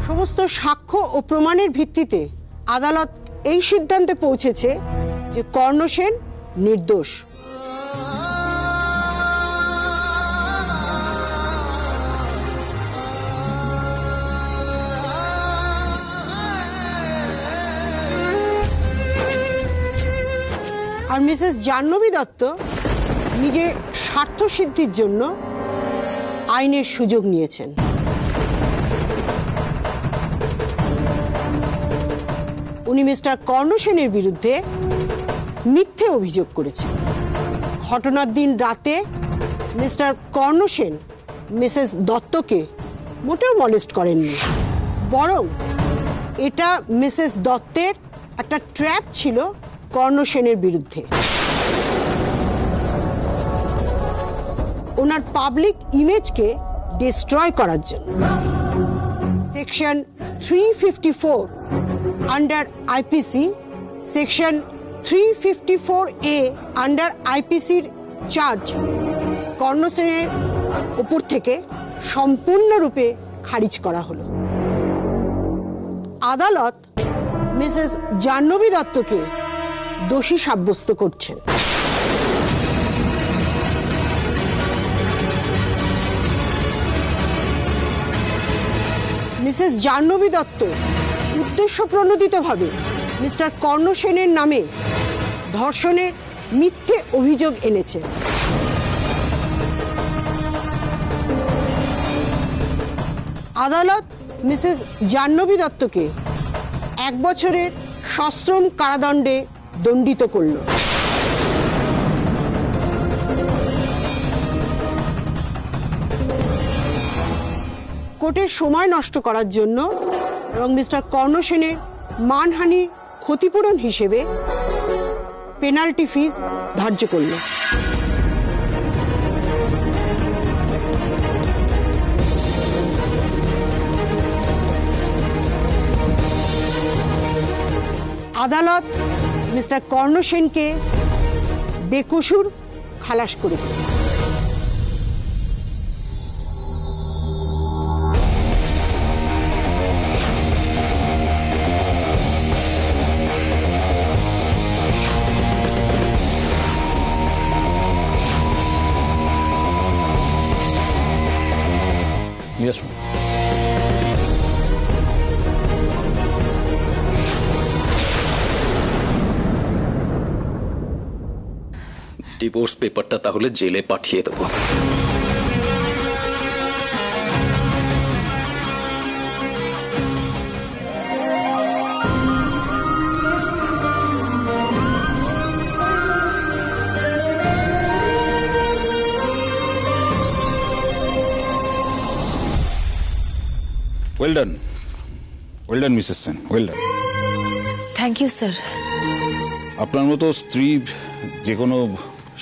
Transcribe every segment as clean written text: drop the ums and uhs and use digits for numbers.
সমস্ত সাক্ষ্য ও প্রমাণের ভিত্তিতে আদালত এই সিদ্ধান্তে পৌঁছেছে যে কর্ণ সেন নির্দোষ। আর মিসেস জাহ্নবী দত্ত নিজের স্বার্থ সিদ্ধির জন্য আইনের সুযোগ নিয়েছেন। উনি মিস্টার কর্ণ সেনের বিরুদ্ধে মিথ্যে অভিযোগ করেছেন। ঘটনার দিন রাতে মিস্টার কর্ণ সেন মিসেস দত্তকে মোটেও মলেস্ট করেননি, বরং এটা মিসেস দত্তের একটা ট্র্যাপ ছিল কর্ণ সেনের বিরুদ্ধে। ওনার পাবলিক ইমেজকে ডিস্ট্রয় করার জন্য। Section 354 under IPC, section 354A under আইপিসির চার্জ কর্ণ সেনের উপর থেকে সম্পূর্ণরূপে খারিজ করা হলো। আদালত মিসেস জাহ্নবী দত্তকে দোষী সাব্যস্ত করছেন। মিসেস জাহ্নবী দত্ত উদ্দেশ্যপ্রণোদিতভাবে মিস্টার কর্ণ সেনের নামে ধর্ষণের মিথ্যে অভিযোগ এনেছে। আদালত মিসেস জাহ্নবী দত্তকে 1 বছরের সশ্রম কারাদণ্ডে দণ্ডিত করল। কোর্টের সময় নষ্ট করার জন্য এবং মিস্টার কর্ণ সেনের মানহানির ক্ষতিপূরণ হিসেবে পেনাল্টি ফিস ধার্য করল। আদালত মিস্টার কর্ণ সেনকে বেকসুর খালাস করে দিল। Yes, ডিভোর্স পেপারটা তাহলে জেলে পাঠিয়ে দেবো। well done, Mrs. Sen, well done. Thank you sir. আপনার মতো স্ত্রী যে কোনো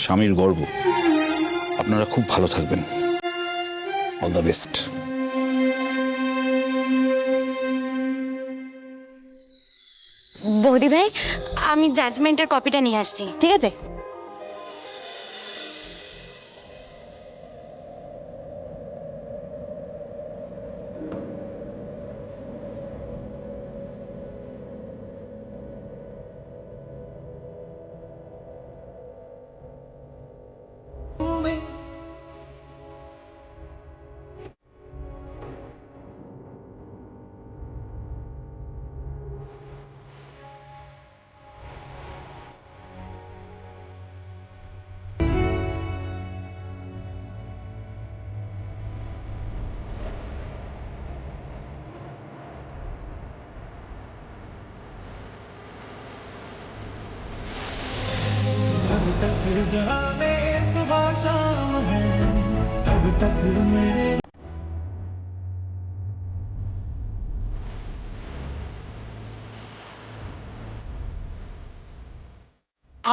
স্বামীর গর্ব। আপনারা খুব ভালো থাকবেন। All the best. বৌদি ভাই, আমি জাজমেন্টের কপিটা নিয়ে আসছি, ঠিক আছে?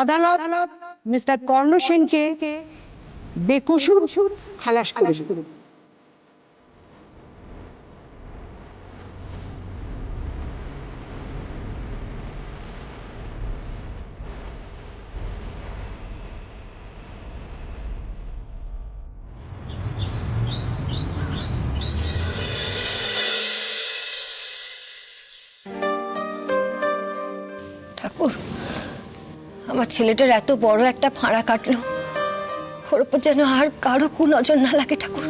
আদালত মিস্টার কর্ণ সেনকে বেকসুর খালাস করে দিল। ঠাকুর, আমার ছেলেটার এত বড় একটা ফাঁড়া কাটলো, ওর উপর যেন আর কারো কুনজর না লাগে। ঠাকুর,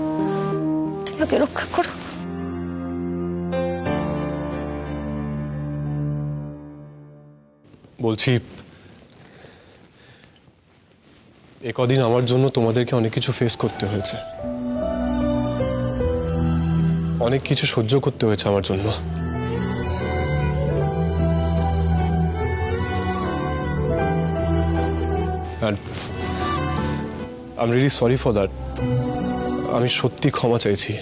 তুমি ওকে রক্ষা করো। বলছি, কদিন আমার জন্য তোমাদেরকে অনেক কিছু ফেস করতে হয়েছে, অনেক কিছু সহ্য করতে হয়েছে আমার জন্য। আর I am really sorry for that. আমি সত্যি ক্ষমা চাইছি।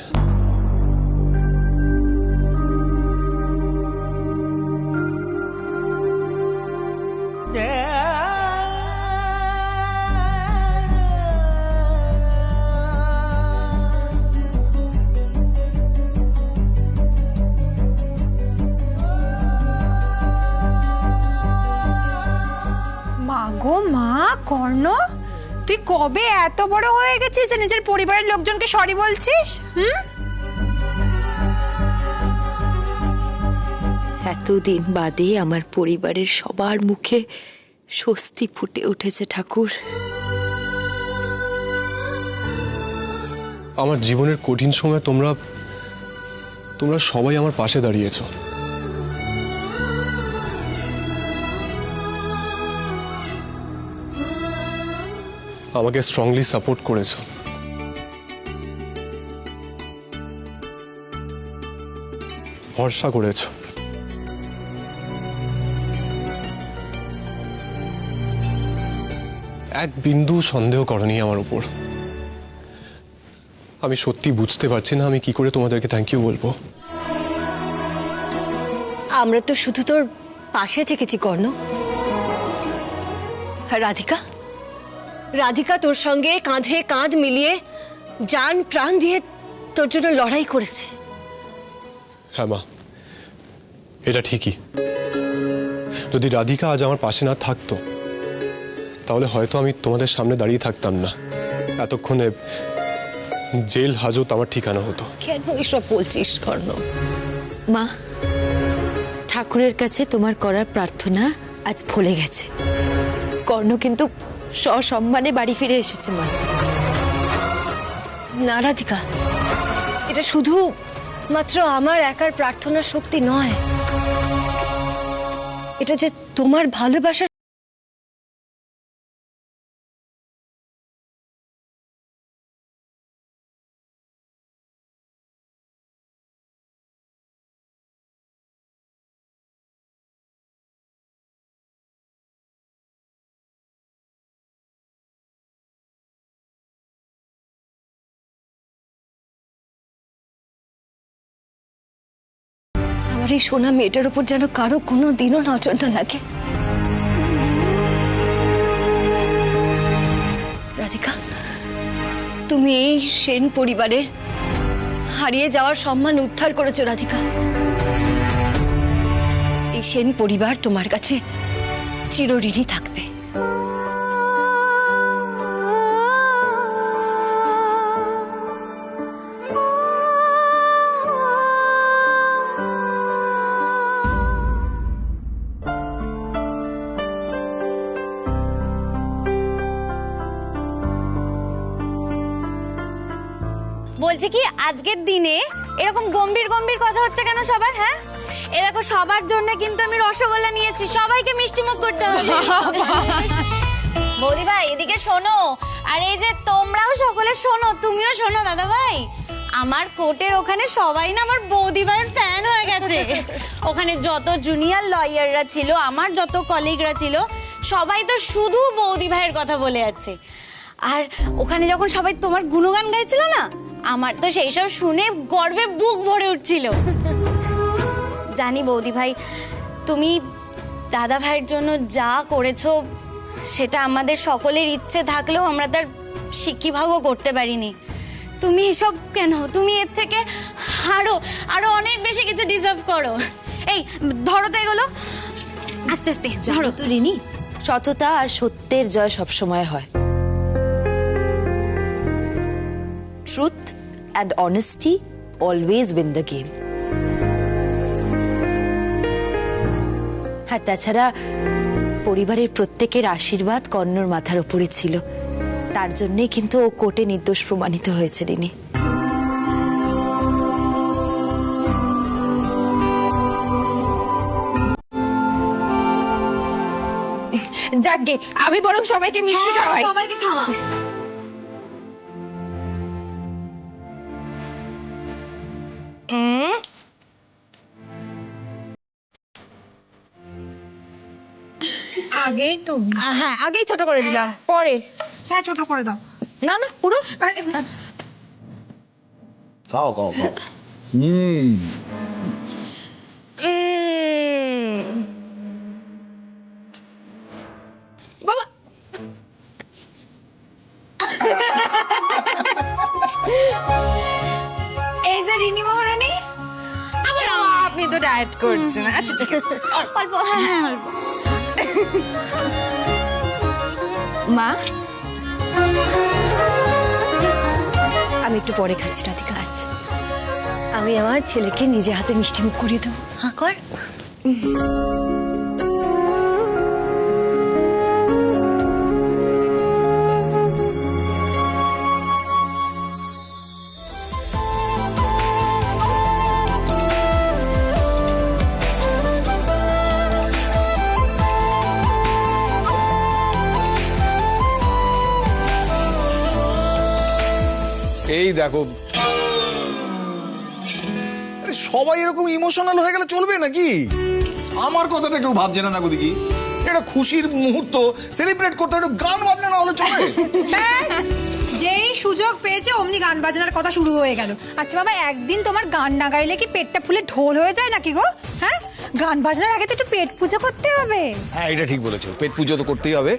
মা গো মা, কর্ণ তুই কবে এত বড় হয়ে গেছিস যে নিজের পরিবারের লোকজনকে সরি বলছিস? এতদিন বাদে আমার পরিবারের সবার মুখে স্বস্তি ফুটে উঠেছে ঠাকুর। আমার জীবনের কঠিন সময় তোমরা সবাই আমার পাশে দাঁড়িয়েছো। আমাকে স্ট্রংলি সাপোর্ট করেছো। ভরসা করেছো। এক বিন্দু সন্দেহ করনি আমার উপর। আমি সত্যি বুঝতে পারছি না আমি কি করে তোমাদেরকে থ্যাংক ইউ বলবো। আমরা তো শুধু তোর পাশে থেকেছি কর্ণ। আর রাধিকা তোর সঙ্গে কাঁধে কাঁধ মিলিয়ে জান প্রাণ দিয়ে তোর জন্য লড়াই করেছে। হ্যাঁ মা, এটা ঠিকই। যদি রাধিকা আজ আমার পাশে না থাকতো তাহলে হয়তো আমি তোমাদের সামনে দাঁড়িয়ে থাকতাম না, এতক্ষণে জেল হাজত আমার ঠিকানা হতো। কেন এসব বলছিস কর্ণ? মা, ঠাকুরের কাছে তোমার করার প্রার্থনা আজ ভুলে গেছে। কর্ণ কিন্তু সসম্মানে বাড়ি ফিরে এসেছে মা। না রাধিকা, এটা শুধু মাত্র আমার একার প্রার্থনার শক্তি নয়, এটা যে তোমার ভালোবাসা। আমার এই সোনা মেয়েটার উপর যেন কারো কোনো দিনও নজর না লাগে। রাধিকা, তুমি এই সেন পরিবারের হারিয়ে যাওয়ার সম্মান উদ্ধার করেছো। রাধিকা, এই সেন পরিবার তোমার কাছে চিরঋণী থাকবে। বলছি কি, আজকের দিনে এরকম গম্ভীর গম্ভীর কথা হচ্ছে কেন সবার? হ্যাঁ, এরকম সবার জন্য কিন্তু আমি রসগোল্লা নিয়ে এসেছি, সবাইকে মিষ্টিমুখ করতে হবে। বৌদি ভাই এদিকে শোনো, আর এই যে তোমরাও সকলে শোনো, তুমিও শোনো দাদা ভাই। আমার কোর্টের ওখানে সবাই না আমার বৌদি ভাইয়ের ফ্যান হয়ে গেছে। ওখানে যত জুনিয়র লয়াররা ছিল, আমার যত কলিগরা ছিল, সবাই তো শুধু বৌদি ভাইয়ের কথা বলে যাচ্ছে। আর ওখানে যখন সবাই তোমার গুণগান গাইছিল না, আমার তো সেই সব শুনে গর্বে বুক ভরে উঠছিল। জানি বৌদি ভাই, তুমি দাদা ভাইয়ের জন্য যা করেছো সেটা আমাদের সকলের ইচ্ছে থাকলেও আমরা তার সিকিভাগও করতে পারিনি। তুমি এসব কেন? তুমি এর থেকে আরো অনেক বেশি কিছু ডিজার্ভ করো। এই ধরো তো এগুলো, আস্তে আস্তে ধরো তো রিনি। সততা আর সত্যের জয় সবসময় হয়। Truth and honesty always win the game. হ্যাঁ, তাছাড়া পরিবারের প্রত্যেকের আশীর্বাদ কর্ণর মাথার উপরে ছিল, তার জন্যই কিন্তু ও কোর্টে নির্দোষ প্রমাণিত হয়েছে রিনি। যাকগে, আমি বরং সবাইকে মিষ্টি খাওয়াই। সবাইকে খাওয়া। আগেই তো, হ্যাঁ আগেই ছোট করে দিলাম, পরে হ্যাঁ ছোট করে দাও। না না পুরো খাও খাও খাও। বাবা এই যে রিনি মহারানী, আপনি তো ডায়েট করছেন। আচ্ছা ঠিক আছে, অল্প, হ্যাঁ অল্প। মা, আমি একটু পরে খাচ্ছি রাধিকা। আচ্ছা, আমি আমার ছেলেকে নিজে হাতে মিষ্টি মুখ করিয়ে দেবো। হ্যাঁ কর। এই দেখো, আরে সবাই এরকম ইমোশনাল হয়ে গেলে চলবে নাকি? আমার কথাটা কেউ ভাবছে না দেখো দেখি। এটা খুশির মুহূর্ত, সেলিব্রেট করতে একটু গান বাজনা না হলে চলে? যেই সুযোগ পেয়েছে অমনি গান বাজনার কথা শুরু হয়ে গেল। আচ্ছা বাবা, একদিন তোমার গান না গাইলে কি পেটটা ফুলে ঢোল হয়ে যায় নাকি গো? হ্যাঁ, গান বাজনার আগে তো একটু পেট পুজো করতে হবে। হ্যাঁ এটা ঠিক বলেছো, পেট পুজো তো করতেই হবে।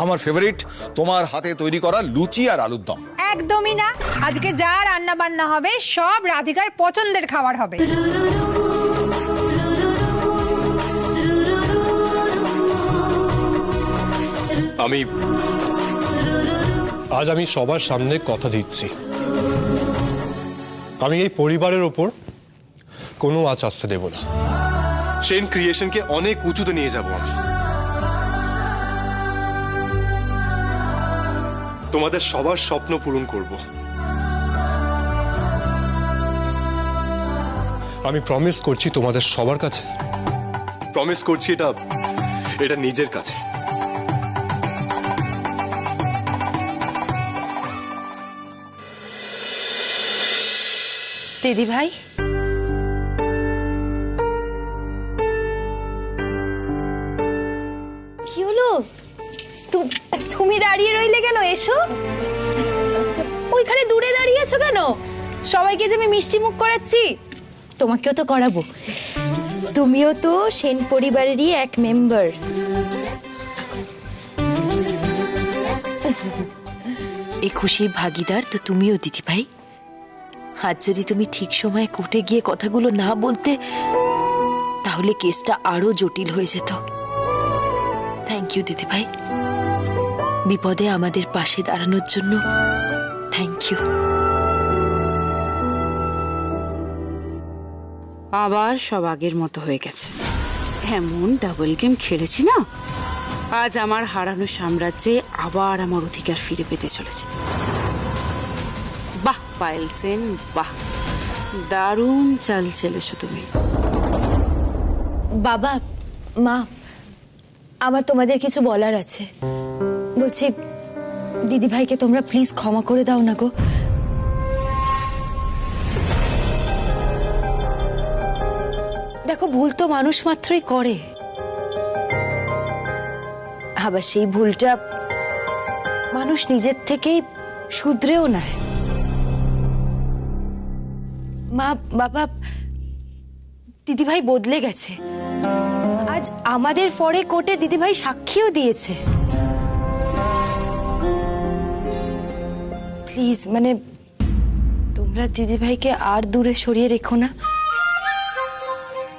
আমার ফেভারিট তোমার হাতে তৈরি করা লুচি আর আলুর দম। একদমই না, আজকে যা রান্না বান্না হবে সব রাধিকার পছন্দের খাবার হবে। আজ আমি সবার সামনে কথা দিচ্ছি, আমি এই পরিবারের ওপর কোনো আঁচ আসতে দেব না। সেন ক্রিয়েশনকে অনেক উঁচুতে নিয়ে যাব আমি। তোমাদের সবার স্বপ্ন পূরণ করব। আমি প্রমিস করছি তোমাদের সবার কাছে, প্রমিস করছি এটা নিজের কাছে। দিদি ভাই, কি হলো? তুমি দাঁড়িয়ে রইলে কেন? এসো। ওইখানে দূরে দাঁড়িয়ে আছো কেন? সবাইকে যে আমি মিষ্টি মুখ করাচ্ছি, তোমাকেও তো করাবো। তুমিও তো সেন পরিবারেরই এক মেম্বার। এই খুশির ভাগিদার তো তুমিও দিদি ভাই। আজ যদি তুমি ঠিক সময়ে কোর্টে গিয়ে কথাগুলো না বলতে, তাহলে কেসটা আরো জটিল হয়ে যেত। থ্যাংক ইউ দিদি ভাই, বিপদে আমাদের পাশে দাঁড়ানোর জন্য থ্যাংক ইউ। আবার সব আগের মতো হয়ে গেছে। এমন ডাবল গেম খেলেছি না, আজ আমার হারানো সাম্রাজ্যে আবার আমার অধিকার ফিরে পেতে চলেছে। বাহ পায়েল সেন, বাহ, দারুণ চাল চেলেছো তুমি। বাবা, মা, আমার তোমাদের কিছু বলার আছে। বলছি, দিদি ভাইকে তোমরা প্লিজ ক্ষমা করে দাও না গো। দেখো, ভুল তো মানুষ মাত্রই করে, আবার সেই ভুলটা মানুষ নিজের থেকেই শুধরেও নেয়। মা, বাবা, দিদিভাই বদলে গেছে। আজ আমাদের পরে কোর্টে দিদিভাই সাক্ষীও দিয়েছে। প্লিজ, মানে তোমরা দিদিভাইকে আর দূরে সরিয়ে রেখো না।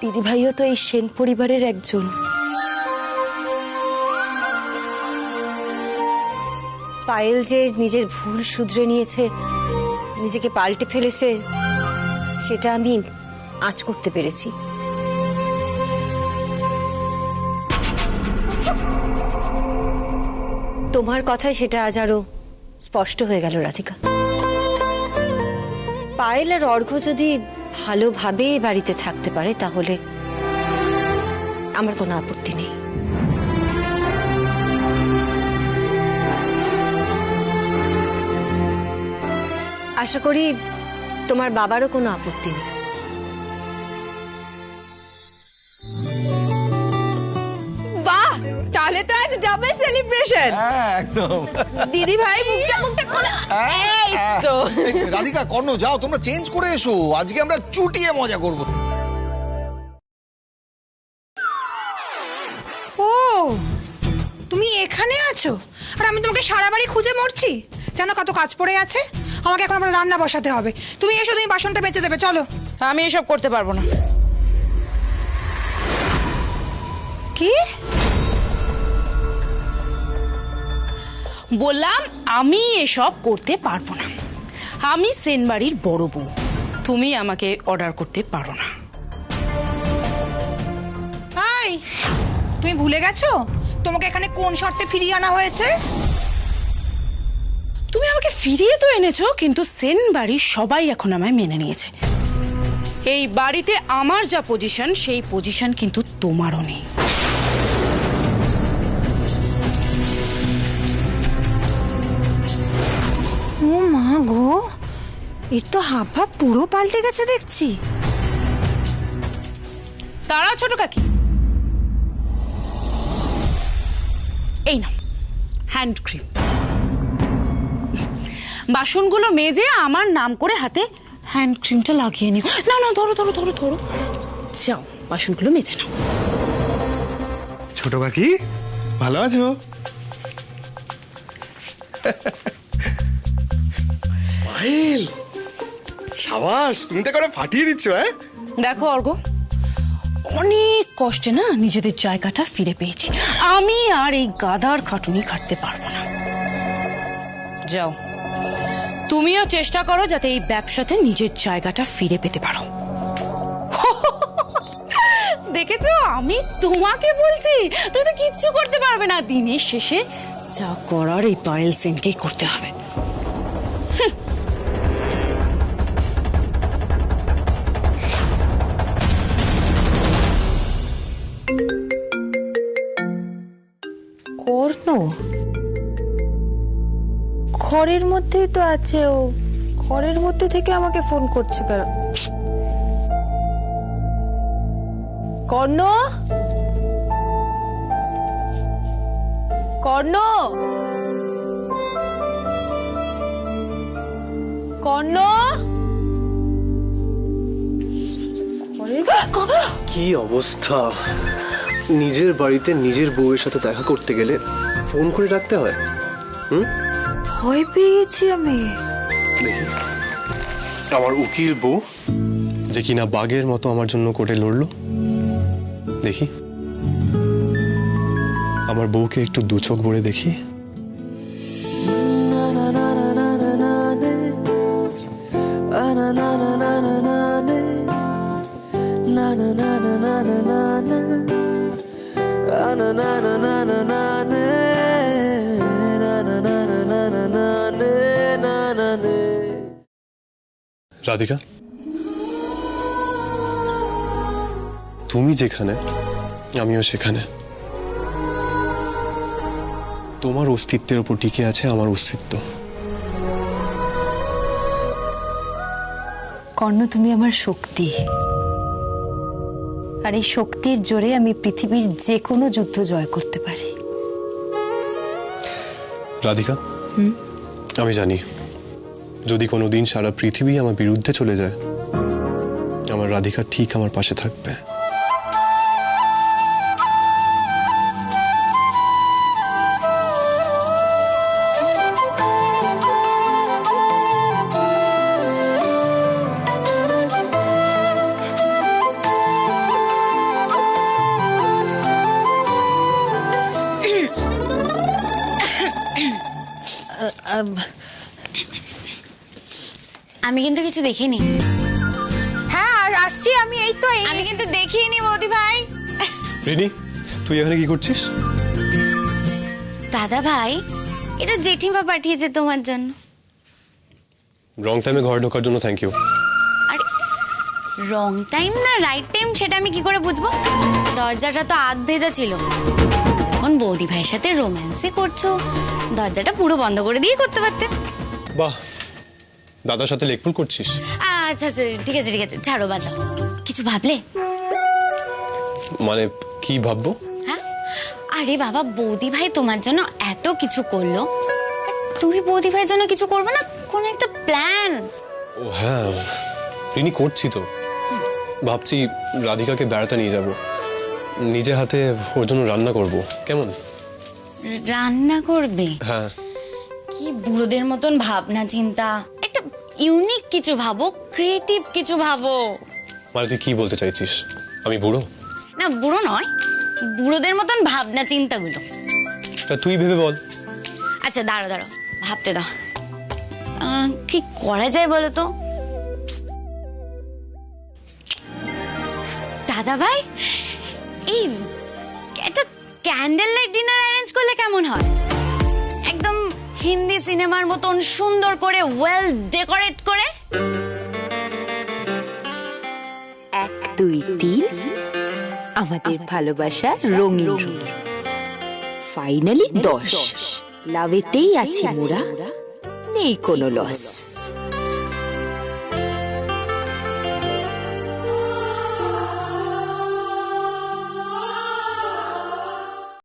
দিদিভাইও তো এই সেন পরিবারের একজন। পায়েল যে নিজের ভুল শুধরে নিয়েছে, নিজেকে পাল্টে ফেলেছে, সেটা আমি আজ করতে পেরেছি। তোমার কথায় সেটা আজ আরো স্পষ্ট হয়ে গেল রাধিকা। পায়েল আর অর্ঘ্য যদি ভালোভাবে এ বাড়িতে থাকতে পারে তাহলে আমার কোনো আপত্তি নেই। আশা করি তোমার বাবারও কোনো আপত্তি নেই। বাহ, তাহলে তো আজ ডাবল সেলিব্রেশন। হ্যাঁ একদম। দিদি ভাই মুখটা খোলা। এই তো রাধিকা, কর্ণ, যাও তোমরা চেঞ্জ করে এসো, আজকে আমরা চুটিয়ে মজা করব। ও, তুমি এখানে আছো আর আমি তোমাকে সারা বাড়ি খুঁজে মরছি। জানো কত কাজ পড়ে আছে, আমাকে এখন আবার রান্না বসাতে হবে। তুমি এসো, তুমি বাসনটা বেঁচে দেবে, চলো। আমি এসব করতে পারবো না। কি বললাম আমি এসব করতে পারবো না। আমি সেনবাড়ির বড় বউ, তুমি আমাকে অর্ডার করতে পারো না। হাই, তুমি ভুলে গেছো তোমাকে এখানে কোন শর্তে ফিরিয়ে আনা হয়েছে? তুমি আমাকে ফিরিয়ে তো এনেছো, কিন্তু সেনবাড়ির সবাই এখন আমায় মেনে নিয়েছে। এই বাড়িতে আমার যা পজিশন, সেই পজিশন কিন্তু তোমারও নেই। ও মা গো, এর তো হাব ভাব পুরো পাল্টে গেছে দেখছি। তারা ছোট কাকি, এই নাও হ্যান্ড ক্রিম। বাসনগুলো মেজে আমার নাম করে হাতে হ্যান্ড ক্রিমটা লাগিয়ে নিও। না না, ধরো ধরো ধরো ধরো, যাও বাসনগুলো মেজে নাও। ছোট কাকি ভালো আছো? পায়েল, সাবাস, তুমি তো করে ফাটিয়ে দিচ্ছ। হ্যাঁ দেখো অর্ঘ্য, অনেক কষ্টে না নিজেদের জায়গাটা ফিরে পেয়েছি। আমি আর এই গাদার খাটুনি খাটতে পারবো না। যাও, তুমিও চেষ্টা করো যাতে এই ব্যবসাতে নিজের জায়গাটা ফিরে পেতে পারো। দেখেছো, আমি তোমাকে বলছি, তুমি তো কিচ্ছু করতে পারবে না। দিনের শেষে যা করার এই পায়েল সেনকেই করতে হবে। কর্ণ ঘরের মধ্যেই তো আছে, ও ঘরের মধ্যে থেকে আমাকে ফোন করছে কেন? কর্ণ, কর্ণ, কর্ণ, কি অবস্থা! নিজের বাড়িতে নিজের বউয়ের সাথে দেখা করতে গেলে ফোন করে ডাকতে হয়। ভয় পেয়ে গেছি আমি। দেখি আমার উকিল বউ, যে কিনা বাঘের মতো আমার জন্য কোর্টে লড়লো। দেখি আমার বউকে একটু দু চোখ ভরে দেখি। রাধিকা, তুমি যেখানে আমিও সেখানে। তোমার অস্তিত্বের উপর টিকে আছে আমার অস্তিত্ব। কর্ণ, তুমি আমার শক্তি, আর এই শক্তির জোরে আমি পৃথিবীর যে কোনো যুদ্ধ জয় করতে পারি। রাধিকা, আমি জানি যদি কোনোদিন সারা পৃথিবী আমার বিরুদ্ধে চলে যায়, আমার রাধিকা ঠিক আমার পাশে থাকবে। আমি কিন্তু কিছু দেখিনি। হ্যাঁ, আর আসছি আমি। এই তো আমি কিন্তু দেখিনি বৌদি ভাই। রিনি, তুই এখানে কি করছিস? দাদা ভাই, এটা জেঠিমা পাঠিয়েছে তোমার জন্য। রং টাইমে ঘরে ঢোকার জন্য থ্যাংক ইউ। আরে রং টাইম না রাইট টাইম সেটা আমি কি করে বুঝবো? দরজাটা তো আধ ভেজা ছিল। যখন বৌদি ভাইয়ের সাথে রোম্যান্সই করছো, দরজাটা পুরো বন্ধ করে দিয়ে করতে পারতে। বাহ, দাদার সাথে লেকপুল করছিস? আচ্ছা আচ্ছা, ঠিক আছে ঠিক আছে, ছাড়ো বাদ দাও। কিছু ভাবলে? মানে কি ভাববো? হ্যাঁ, আরে বাবা, বৌদি ভাই তোমার জন্য এত কিছু করলো, তুমি বৌদি ভাইয়ের জন্য কিছু করবে না? কোন একটা প্ল্যান? ও হ্যাঁ, রিনি করছি তো। ভাবছি রাধিকাকে বেড়াতে নিয়ে যাব, নিজে হাতে ওর জন্য রান্না করব। কেমন? রান্না করবে? হ্যাঁ। কি বুড়োদের মতন ভাবনা চিন্তা, একটা ইউনিক কিছু ভাবো, ক্রিয়েটিভ কিছু ভাবো। মানে তুই কি বলতে চাইছিস, আমি বুড়ো? না বুড়ো নয়, বুড়োদের মতন ভাবনা চিন্তাগুলো। তা তুই ভেবে বল। আচ্ছা দাঁড়ো দাঁড়ো, ভাবতে দাও। কি করা যায় বলো তো? দাদা ভাই, এই একটা ক্যান্ডেল লাইট ডিনার অ্যারেঞ্জ করলে কেমন হয়? একদম হিন্দি সিনেমার মতন সুন্দর করে, ওয়েল ডেকোরেট করে। 1 2 3 আমাদের ভালোবাসা রঙিন রঙিন। ফাইনালি 10 লাভেতেই আছি মোরা, নেই কোনো লস।